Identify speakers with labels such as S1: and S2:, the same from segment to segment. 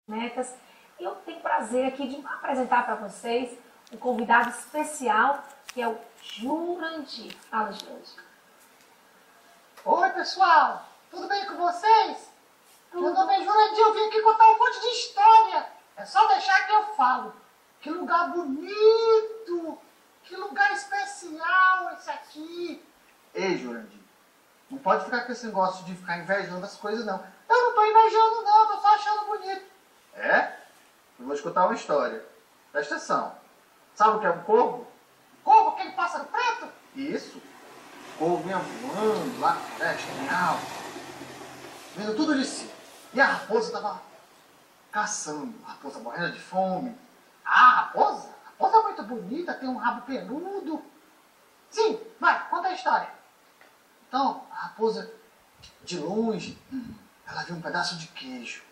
S1: Metas. E eu tenho prazer aqui de apresentar para vocês um convidado especial, que é o Jurandir. Fala, Jurandir.
S2: Oi, pessoal! Tudo bem com vocês?
S1: Tudo.
S2: Meu nome é Jurandir, eu vim aqui contar um monte de história. É só deixar que eu falo. Que lugar bonito! Que lugar especial esse aqui! Ei, Jurandir, não pode ficar com esse negócio de ficar invejando as coisas, não. Eu não tô invejando, não, tô só achando bonito. É? Eu vou te contar uma história. Presta atenção. Sabe o que é um corvo? Corvo, aquele pássaro preto? Isso. O corvo vinha voando lá na floresta, bem alto, vendo tudo de si. E a raposa estava caçando. A raposa morrendo de fome. Ah, raposa? A raposa é muito bonita, tem um rabo peludo. Sim, vai, conta a história. Então, a raposa, de longe, ela viu um pedaço de queijo.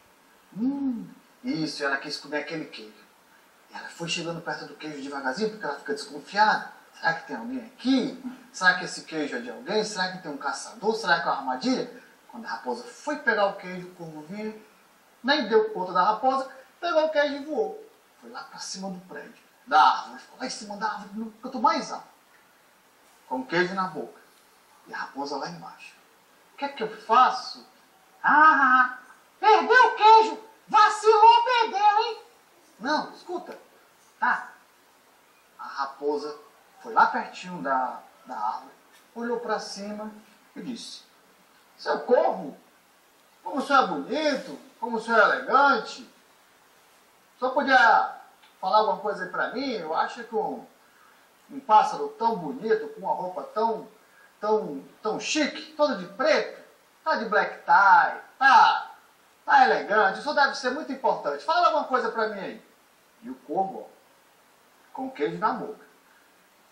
S2: Isso, ela quis comer aquele queijo. E ela foi chegando perto do queijo devagarzinho, porque ela fica desconfiada. Será que tem alguém aqui? Será que esse queijo é de alguém? Será que tem um caçador? Será que é uma armadilha? Quando a raposa foi pegar o queijo, o corvo vinha, nem deu conta da raposa, pegou o queijo e voou. Foi lá para cima do prédio, da árvore. Ficou lá em cima da árvore, no canto mais alto, com o queijo na boca. E a raposa lá embaixo. O que é que eu faço? Perdeu o queijo! Vacilou, perdeu, hein? Não, escuta. Tá. A raposa foi lá pertinho da árvore, olhou para cima e disse: seu corvo, como o senhor é bonito, como o senhor é elegante, o senhor podia falar alguma coisa aí para mim? Eu acho que um pássaro tão bonito, com uma roupa tão chique, todo de preto, tá de black tie, tá elegante, isso deve ser muito importante. Fala alguma coisa para mim aí. E o corvo, com o queijo na boca,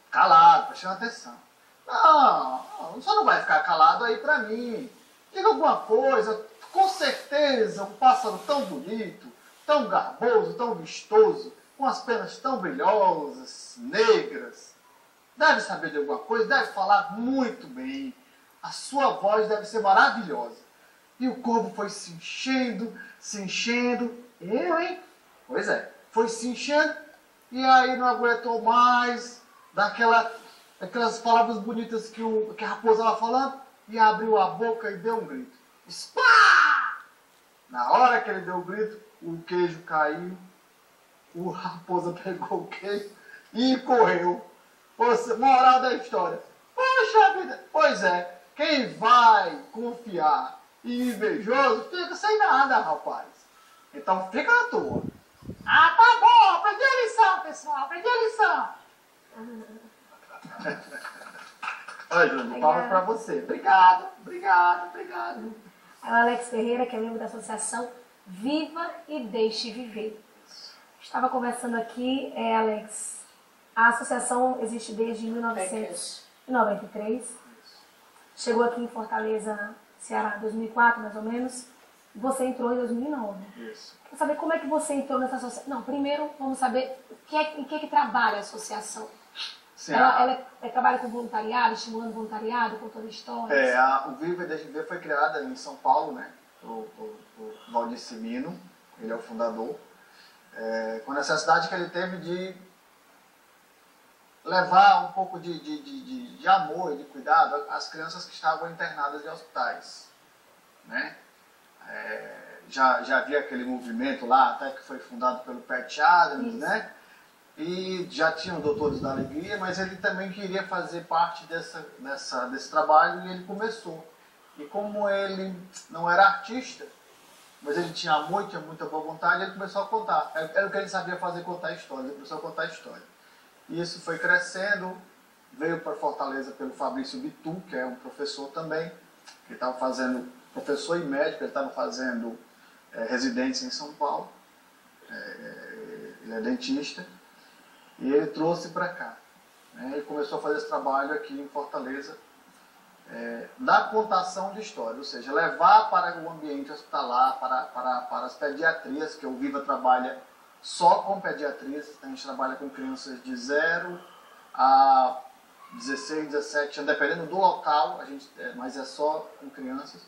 S2: calado, prestando atenção. Não, o senhor não vai ficar calado aí para mim. Diga alguma coisa. Com certeza, um pássaro tão bonito, tão garboso, tão vistoso, com as penas tão brilhosas, negras, deve saber de alguma coisa, deve falar muito bem. A sua voz deve ser maravilhosa. E o corvo foi se enchendo, se enchendo. Eu, hein? Pois é, foi se enchendo e aí não aguentou mais daquelas palavras bonitas que a raposa estava falando e abriu a boca e deu um grito. Spá! Na hora que ele deu o grito, o queijo caiu, a raposa pegou o queijo e correu. Moral da história. Poxa vida! Pois é, quem vai confiar e invejoso fica sem nada, rapaz. Então fica à toa. Ah, tá bom, aprendi a lição, pessoal, aprendi a lição. Olha, Júlio, palmas pra você. Obrigado.
S1: É o Alex Ferreira, que é membro da associação Viva e Deixe Viver. Estava conversando aqui, Alex, a associação existe desde 1993. Chegou aqui em Fortaleza, Ceará, em 2004, mais ou menos. Você entrou em 2009.
S2: Isso.
S1: Quero saber como é que você entrou nessa associação. Não, primeiro vamos saber em que trabalha a associação.
S2: Sim,
S1: Ela trabalha com voluntariado, estimulando voluntariado, contando histórias.
S2: O Viva e Deixe Viver foi criada em São Paulo, né? O Valdir Simino, ele é o fundador. Com a necessidade que ele teve de levar um pouco de amor e de cuidado às crianças que estavam internadas em hospitais, né? Já havia aquele movimento lá, até que foi fundado pelo Pat Adams, né? E já tinham Doutores da Alegria, mas ele também queria fazer parte desse trabalho e ele começou. E como ele não era artista, mas ele tinha amor, tinha muita boa vontade, ele começou a contar. Era o que ele sabia fazer, contar histórias. Ele começou a contar história. E isso foi crescendo, veio para Fortaleza pelo Fabrício Bitu, que é um professor também, que estava fazendo, professor e médico, ele estava fazendo residência em São Paulo. Ele é dentista. E ele trouxe para cá. Né? E começou a fazer esse trabalho aqui em Fortaleza, da contação de história, ou seja, levar para o ambiente hospitalar, para as pediatrias, que o Viva trabalha só com pediatrias. A gente trabalha com crianças de 0 a 16, 17 anos, dependendo do local, mas é só com crianças.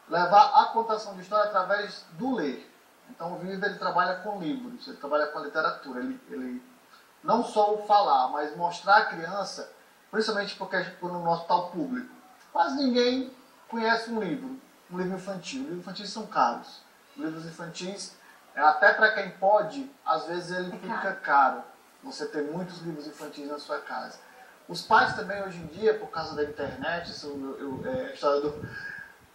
S2: Levar a contação de história através do ler. Então o Viva ele trabalha com livros, ele trabalha com literatura, ele não só o falar, mas mostrar à criança, principalmente porque no nosso tal público, quase ninguém conhece um livro infantil. Livros infantis são caros. Livros infantis, até para quem pode, às vezes ele fica caro. Você ter muitos livros infantis na sua casa. Os pais também, hoje em dia, por causa da internet, a história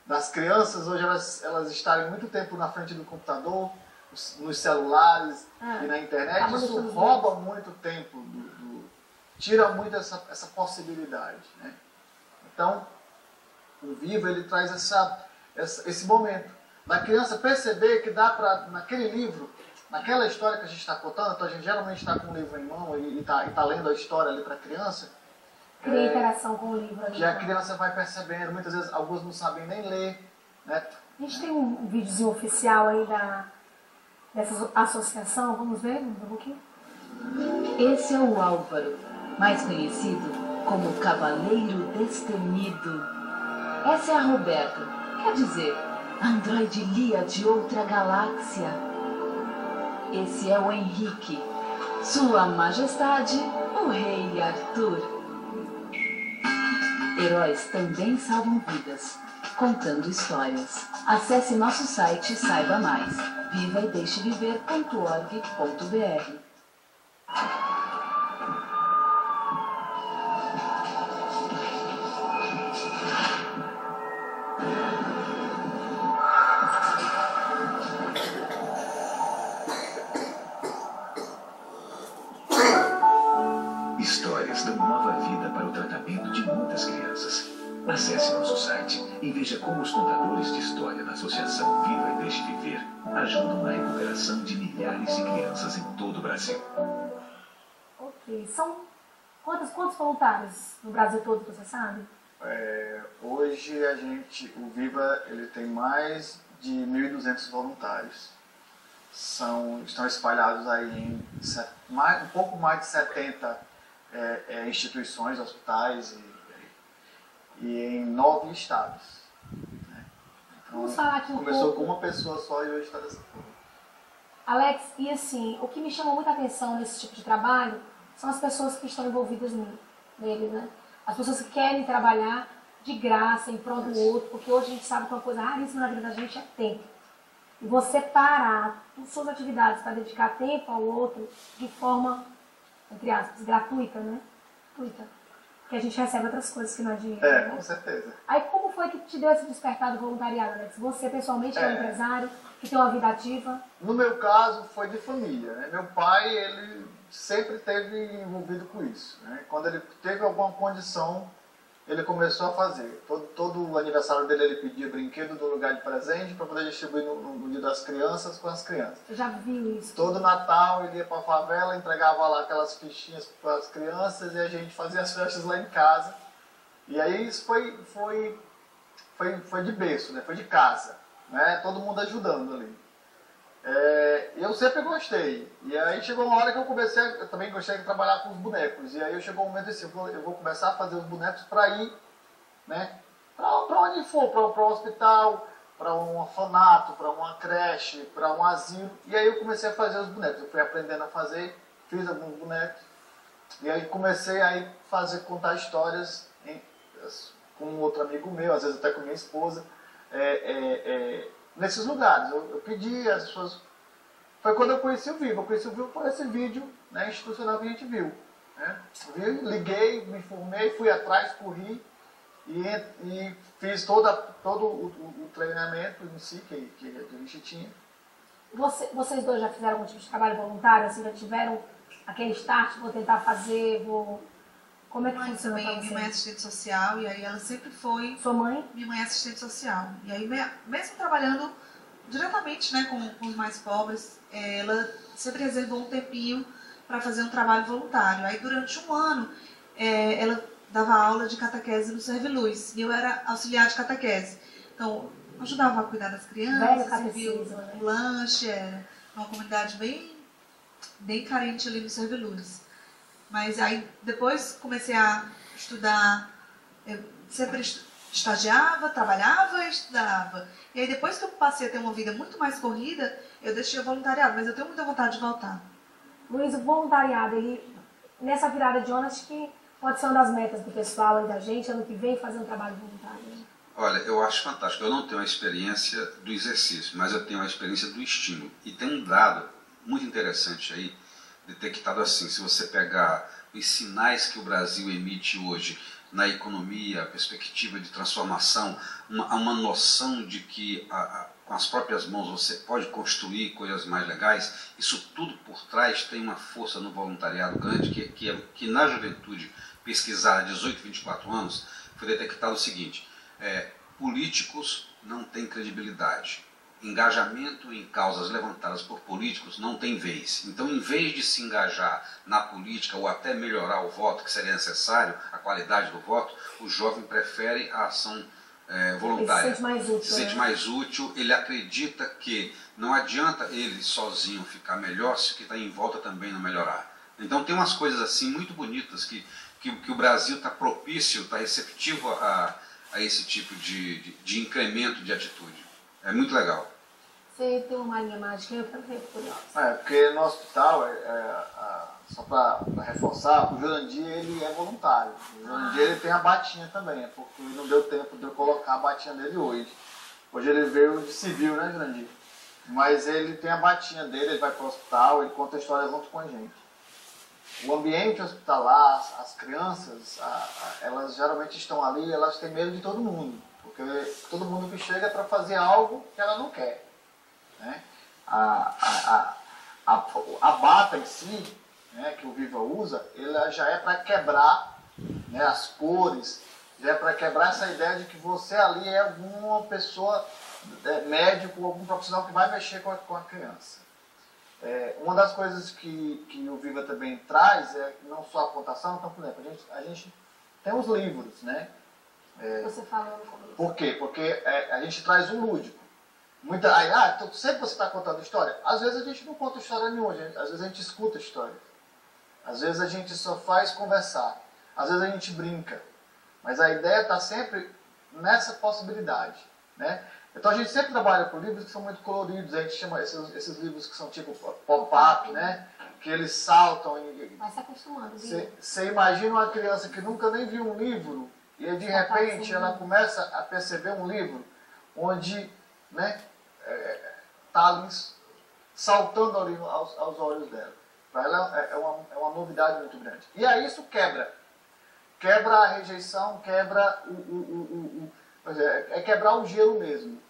S2: das crianças, hoje elas estarem muito tempo na frente do computador, nos celulares e na internet, isso rouba muito tempo, tira muito essa possibilidade. Né? Então, o Viva ele traz esse momento da criança perceber que dá para, naquele livro, naquela história que a gente está contando, então a gente geralmente está com o livro em mão e está lendo a história ali para a criança.
S1: Cria interação com o livro ali.
S2: Que a criança vai percebendo, muitas vezes alguns não sabem nem ler. Né?
S1: A gente tem um videozinho oficial aí dessa associação, vamos ver um pouquinho?
S3: Esse é o Álvaro, mais conhecido como Cavaleiro Destemido. Essa é a Roberta, quer dizer, androide Lia de outra galáxia. Esse é o Henrique, Sua Majestade, o Rei Arthur. Heróis também salvam vidas, contando histórias. Acesse nosso site e saiba mais. vivaedeixeviver.org.br.
S4: Histórias dão nova vida para o tratamento de muitas crianças. Acesse nosso site e veja como os contadores de história da Associação Viva e Deixe Viver ajudam na recuperação de milhares de crianças em todo o Brasil.
S1: Ok. São quantos voluntários no Brasil todo, você sabe?
S2: Hoje o Viva ele tem mais de 1.200 voluntários. Estão espalhados aí em um pouco mais de 70 instituições, hospitais e em 9 estados. Né? Então,
S1: vamos falar aqui
S2: começou com uma pessoa só e hoje está dessa forma.
S1: Alex, e assim, o que me chama muita atenção nesse tipo de trabalho são as pessoas que estão envolvidas nele, né? As pessoas que querem trabalhar de graça, em prol do outro, porque hoje a gente sabe que uma coisa raríssima na vida da gente é tempo. E você parar suas atividades para dedicar tempo ao outro de forma, entre aspas, gratuita, né? Gratuita. Porque a gente recebe outras coisas que não é dinheiro. Né?
S2: Com certeza.
S1: Aí como foi que te deu esse despertar do voluntariado, Alex? Você pessoalmente é um empresário que tem uma vida ativa?
S2: No meu caso, foi de família. Né? Meu pai, ele sempre esteve envolvido com isso. Né? Quando ele teve alguma condição, ele começou a fazer. Todo o aniversário dele, ele pedia brinquedo do lugar de presente para poder distribuir no dia das crianças com as crianças.
S1: Eu já vi isso.
S2: Todo Natal ele ia para a favela, entregava lá aquelas fichinhas para as crianças e a gente fazia as festas lá em casa. E aí isso foi de berço, né? Foi de casa. Né? Todo mundo ajudando ali. Eu sempre gostei. E aí chegou uma hora que eu também gostei de trabalhar com os bonecos. E aí chegou um momento assim, eu vou começar a fazer os bonecos para ir, né, para onde for, para um hospital, para um orfanato, para uma creche, para um asilo. E aí eu comecei a fazer os bonecos. Eu fui aprendendo a fazer, fiz alguns bonecos. E aí comecei a contar histórias com um outro amigo meu, às vezes até com minha esposa. Nesses lugares, eu pedi, as pessoas... Foi quando eu conheci o Viva. Eu conheci o Viva por esse vídeo, né, institucional que a gente viu. Né? Liguei, me informei, fui atrás, corri e fiz todo o treinamento em si que a gente tinha.
S1: Vocês dois já fizeram algum tipo de trabalho voluntário? Assim, já tiveram aquele start, vou tentar fazer, Como é que funciona pra você?
S5: Minha mãe é assistente social e aí ela sempre foi...
S1: Sua mãe?
S5: Minha mãe é assistente social. E aí, mesmo trabalhando diretamente, né, com os mais pobres, ela sempre reservou um tempinho para fazer um trabalho voluntário. Aí, durante um ano, ela dava aula de catequese no Serviluz. E eu era auxiliar de catequese. Então, ajudava a cuidar das crianças, servia um lanche, uma comunidade bem carente ali no Serviluz. Mas aí depois comecei a estudar, sempre estagiava, trabalhava e estudava. E aí depois que eu passei a ter uma vida muito mais corrida, eu deixei o voluntariado, mas eu tenho muita vontade de voltar.
S1: Luiz, o voluntariado, nessa virada de ano, acho que pode ser uma das metas do pessoal e da gente, ano que vem, fazer um trabalho voluntário. Né?
S6: Olha, eu acho fantástico. Eu não tenho a experiência do exercício, mas eu tenho a experiência do estímulo. E tem um dado muito interessante aí, detectado assim, se você pegar os sinais que o Brasil emite hoje na economia, a perspectiva de transformação, uma noção de que com as próprias mãos você pode construir coisas mais legais, isso tudo por trás tem uma força no voluntariado grande, que na juventude pesquisada 18 a 24 anos, foi detectado o seguinte: políticos não têm credibilidade. Engajamento em causas levantadas por políticos não tem vez. Então, em vez de se engajar na política ou até melhorar o voto, que seria necessário, a qualidade do voto, o jovem prefere a ação voluntária.
S1: Ele se sente mais útil.
S6: Se sente mais útil, ele acredita que não adianta ele sozinho ficar melhor se o que está em volta também não melhorar. Então, tem umas coisas assim muito bonitas que o Brasil está propício, está receptivo a esse tipo de incremento de atitude. É muito legal.
S1: Você tem uma linha mágica, eu quero ver, curiosa.
S2: Porque no hospital, só para reforçar, o Jurandir ele é voluntário. O Jurandir ele tem a batinha também, porque não deu tempo de eu colocar a batinha dele hoje. Hoje ele veio de civil, né, Jurandir? Mas ele tem a batinha dele, ele vai para o hospital, ele conta a história junto com a gente. O ambiente hospitalar, as crianças, elas geralmente estão ali, elas têm medo de todo mundo. Porque todo mundo que chega é para fazer algo que ela não quer. Né? A bata em si, né, que o Viva usa, ela já é para quebrar, né, as cores, já é para quebrar essa ideia de que você ali é alguma pessoa, médico, algum profissional que vai mexer com a criança. Uma das coisas que o Viva também traz é não só a pontuação, então, por exemplo, a gente tem os livros, né?
S1: Você falou no começo.
S2: Por quê? Porque a gente traz um lúdico. Então sempre você está contando história. Às vezes a gente não conta história nenhuma, às vezes a gente escuta história. Às vezes a gente só faz conversar. Às vezes a gente brinca. Mas a ideia está sempre nessa possibilidade. Né? Então a gente sempre trabalha com livros que são muito coloridos. A gente chama esses livros que são tipo pop-up, né? Que eles saltam.
S1: Vai se acostumando.
S2: Você imagina uma criança que nunca nem viu um livro e de repente ela começa a perceber um livro onde, né, tá ali saltando ali aos olhos dela. Para ela é uma novidade muito grande. E aí isso quebra a rejeição, quebra quebrar o gelo mesmo,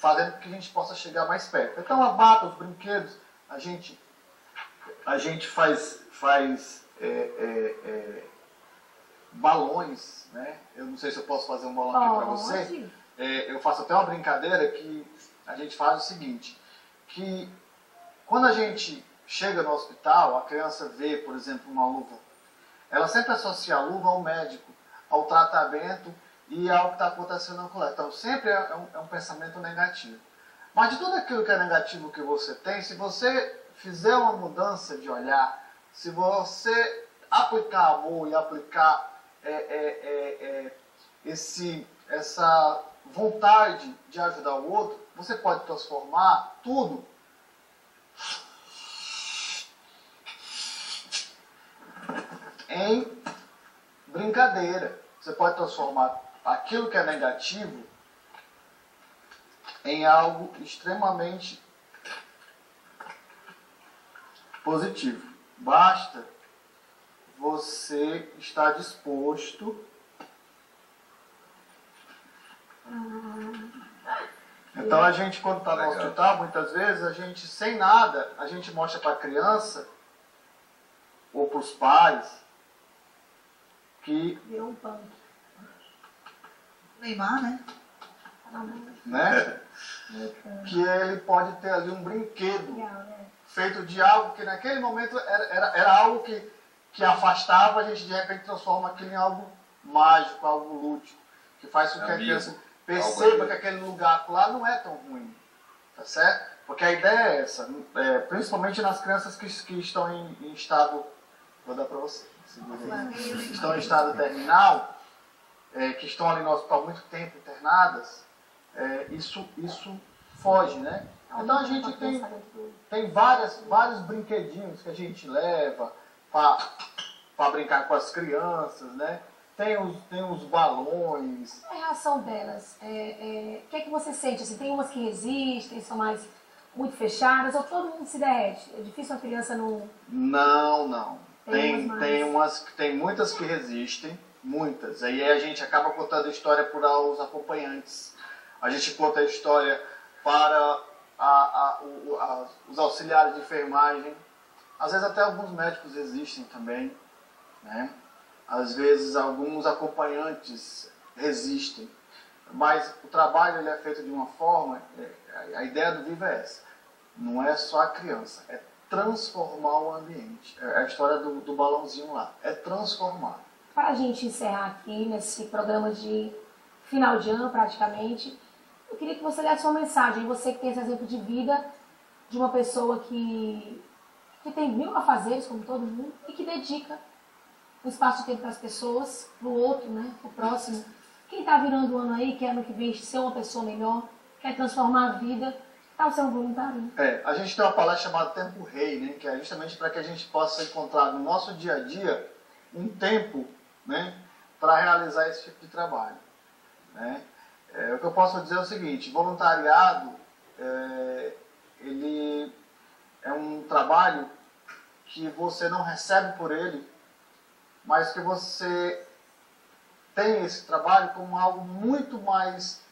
S2: fazendo com que a gente possa chegar mais perto. Então a bata, os brinquedos, a gente faz balões, né? Eu não sei se eu posso fazer um balão aqui para você. Eu faço até uma brincadeira que a gente faz o seguinte, que quando a gente chega no hospital, a criança vê, por exemplo, uma luva, ela sempre associa a luva ao médico, ao tratamento e ao que está acontecendo no colégio. Então sempre é um pensamento negativo. Mas de tudo aquilo que é negativo que você tem, se você fizer uma mudança de olhar, se você aplicar amor e aplicar essa vontade de ajudar o outro, você pode transformar tudo em brincadeira. Você pode transformar aquilo que é negativo em algo extremamente positivo. Basta você estar disposto. Então a gente, quando está no hospital, muitas vezes a gente, sem nada, a gente mostra para a criança ou para os pais que...
S1: Virou um punk.
S5: Neymar, né?
S2: Que ele pode ter ali um brinquedo
S1: Legal, né?
S2: feito de algo que naquele momento era algo que afastava, a gente de repente transforma aquilo em algo mágico, algo lúdico, que faz com que a criança perceba que aquele lugar lá não é tão ruim, tá certo? Porque a ideia é essa, principalmente nas crianças que estão em estado, vou dar para você, que estão em estado terminal, que estão ali no hospital há muito tempo internadas, isso foge, né? Então a gente tem vários brinquedinhos que a gente leva para brincar com as crianças, né? Tem os balões.
S1: A reação delas, o que é que você sente? Assim, tem umas que resistem, são mais muito fechadas, ou todo mundo se derrete? É difícil uma criança não...
S2: Não. Tem muitas que resistem, muitas. Aí a gente acaba contando a história para os acompanhantes. A gente conta a história para os auxiliares de enfermagem. Às vezes até alguns médicos resistem também, né? Às vezes alguns acompanhantes resistem. Mas o trabalho ele é feito de uma forma, a ideia do Viva é essa. Não é só a criança, é transformar o ambiente. É a história do balãozinho lá, é transformar.
S1: Para a gente encerrar aqui nesse programa de final de ano praticamente, eu queria que você desse uma mensagem, você que tem esse exemplo de vida de uma pessoa que tem 1000 afazeres, como todo mundo, e que dedica um espaço de tempo para as pessoas, para o outro, né, para o próximo. Quem está virando o ano aí, quer ano que vem ser uma pessoa melhor, quer transformar a vida, está sendo voluntário. Né?
S2: A gente tem uma palestra chamada Tempo Rei, né, que é justamente para que a gente possa encontrar no nosso dia a dia um tempo, né, para realizar esse tipo de trabalho. Né? O que eu posso dizer é o seguinte, voluntariado, ele é um trabalho que você não recebe por ele, mas que você tem esse trabalho como algo muito mais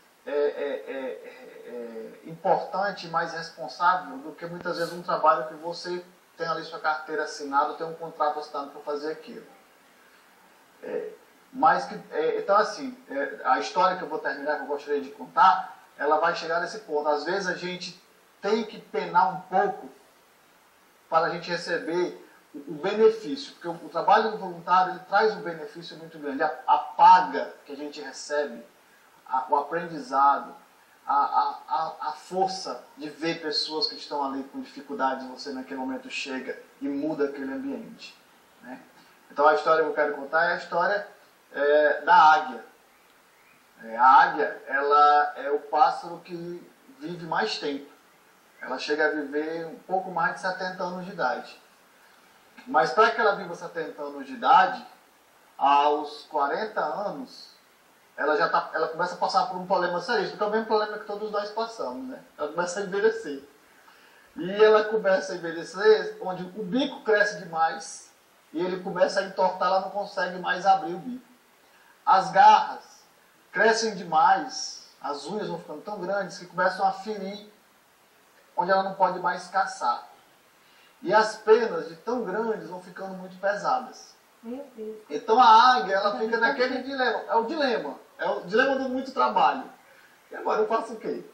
S2: importante, mais responsável do que muitas vezes um trabalho que você tem ali sua carteira assinada, tem um contrato assinado para fazer aquilo. Então assim, a história que eu vou terminar, que eu gostaria de contar, ela vai chegar nesse ponto. Às vezes a gente tem que penar um pouco para a gente receber o benefício, porque o trabalho do voluntário ele traz um benefício muito grande, a paga que a gente recebe, o aprendizado, a força de ver pessoas que estão ali com dificuldades, você naquele momento chega e muda aquele ambiente. Né? Então a história que eu quero contar é a história da águia. A águia ela é o pássaro que vive mais tempo. Ela chega a viver um pouco mais de 70 anos de idade. Mas para que ela viva 70 anos de idade, aos 40 anos, ela começa a passar por um problema sério, porque é o mesmo problema que todos nós passamos, né? Ela começa a envelhecer. E ela começa a envelhecer onde o bico cresce demais e ele começa a entortar, ela não consegue mais abrir o bico. As garras crescem demais, as unhas vão ficando tão grandes que começam a ferir onde ela não pode mais caçar. E as penas de tão grandes vão ficando muito pesadas.
S1: Meu Deus.
S2: Então a águia, ela fica naquele dilema. É o dilema do muito trabalho. E agora eu faço o quê?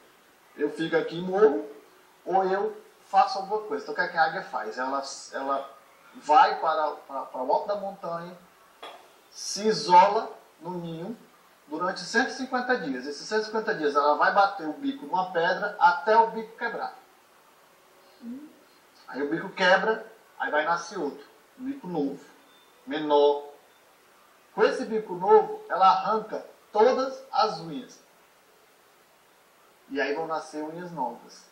S2: Eu fico aqui e morro, ou eu faço alguma coisa. Então o que a águia faz? Ela vai para o alto da montanha, se isola no ninho durante 150 dias. Esses 150 dias ela vai bater o bico numa pedra até o bico quebrar. Aí o bico quebra, aí vai nascer outro, um bico novo, menor. Com esse bico novo, ela arranca todas as unhas. E aí vão nascer unhas novas,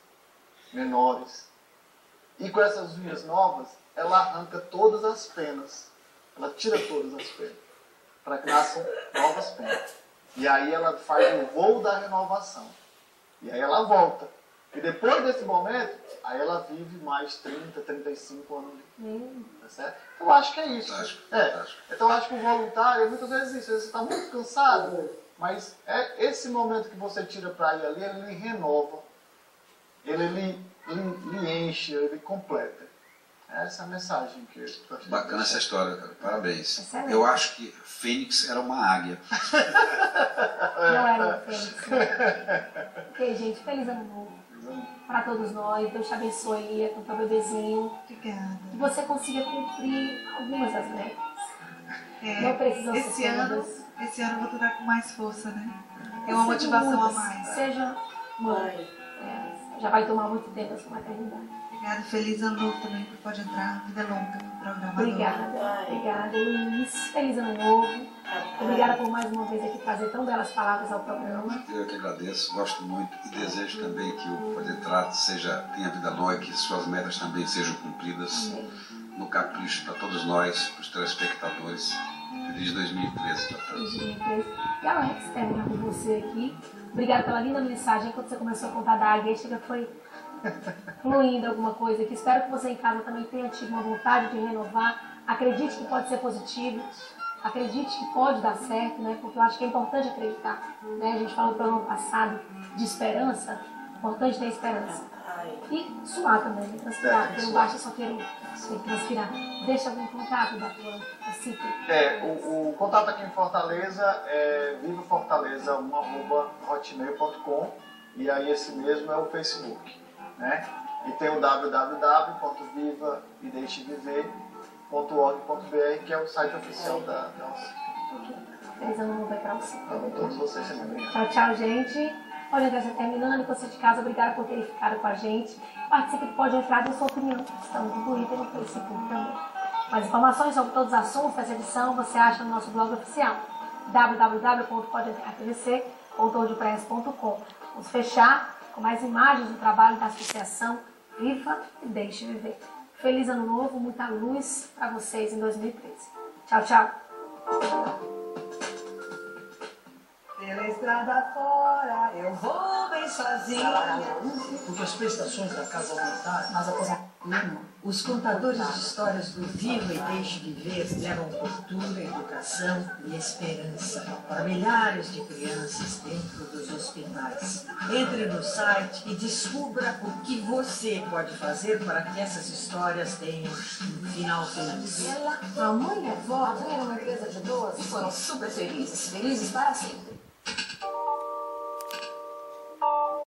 S2: menores. E com essas unhas novas, ela arranca todas as penas. Ela tira todas as penas, para que nasçam novas penas. E aí ela faz o voo da renovação. E aí ela volta. E depois desse momento, aí ela vive mais 30, 35 anos. Tá certo? Então eu acho que é isso. Então eu acho que o voluntário, muitas vezes isso, você está muito cansado, mas é esse momento que você tira para ir ali, ele lhe renova, ele lhe enche, ele completa. Essa é a mensagem que eu gostaria.
S6: Bacana essa história, cara. Parabéns.
S1: Excelente.
S6: Eu acho que Fênix era uma águia.
S1: Não era um Fênix. Ok, gente, feliz ano novo para todos nós. Deus te abençoe com o teu bebezinho.
S5: Obrigada.
S1: Que você consiga cumprir algumas das metas. Não precisam ser todas.
S5: Esse ano eu vou tentar com mais força, né? Tem uma motivação a mais.
S1: Seja mãe. Já vai tomar muito tempo a sua maternidade.
S5: Obrigada, feliz ano novo também, que pode entrar, vida longa no programa.
S1: Obrigada, Luiz. Feliz ano novo. Obrigada por mais uma vez aqui trazer tão belas palavras ao programa.
S6: Eu que agradeço, gosto muito e desejo também que o Pode Entrar tenha vida longa e que suas metas também sejam cumpridas. No capricho para todos nós, para os telespectadores. Feliz 2013 para todos.
S1: 2013. E Alex, terminar com você aqui. Obrigada pela linda mensagem. Quando você começou a contar da águia, chega foi fluindo alguma coisa aqui. Espero que você em casa também tenha tido uma vontade de renovar. Acredite que pode ser positivo. Acredite que pode dar certo, né? Porque eu acho que é importante acreditar. Né? A gente falou pelo ano passado de esperança. Importante ter esperança. E suar também, né? Transpirar. Porque não basta só querer. Tem que transpirar. Deixa algum contato da tua ciclo.
S2: O contato aqui em Fortaleza é vivafortaleza1@hotmail.com e aí esse mesmo é o Facebook, né? E tem o www.vivaideixeviver.org.br, que é o site oficial da nossa.
S1: Feliz ano novo para você.
S2: Todos vocês também, obrigado.
S1: Tchau, tchau, gente. Pode Entrar está terminando e você de casa, obrigada por terem ficado com a gente. Participe do Pode Entrar, dê sua opinião. Estamos no Twitter e no Facebook também. Mais informações sobre todos os assuntos dessa edição você acha no nosso blog oficial www.podeentrar.wordpress.com. Vamos fechar com mais imagens do trabalho da Associação Viva e Deixe Viver. Feliz ano novo, muita luz para vocês em 2013. Tchau, tchau.
S7: Pela estrada fora, eu vou bem sozinha.
S8: Porque as prestações da casa aumentaram, mas a
S3: Os contadores de histórias do Viva e Deixe Viver levam cultura, educação e esperança para milhares de crianças dentro dos hospitais. Entre no site e descubra o que você pode fazer para que essas histórias tenham um final feliz.
S1: A mãe e a avó
S9: Abriram uma empresa de doces, foram super felizes para sempre.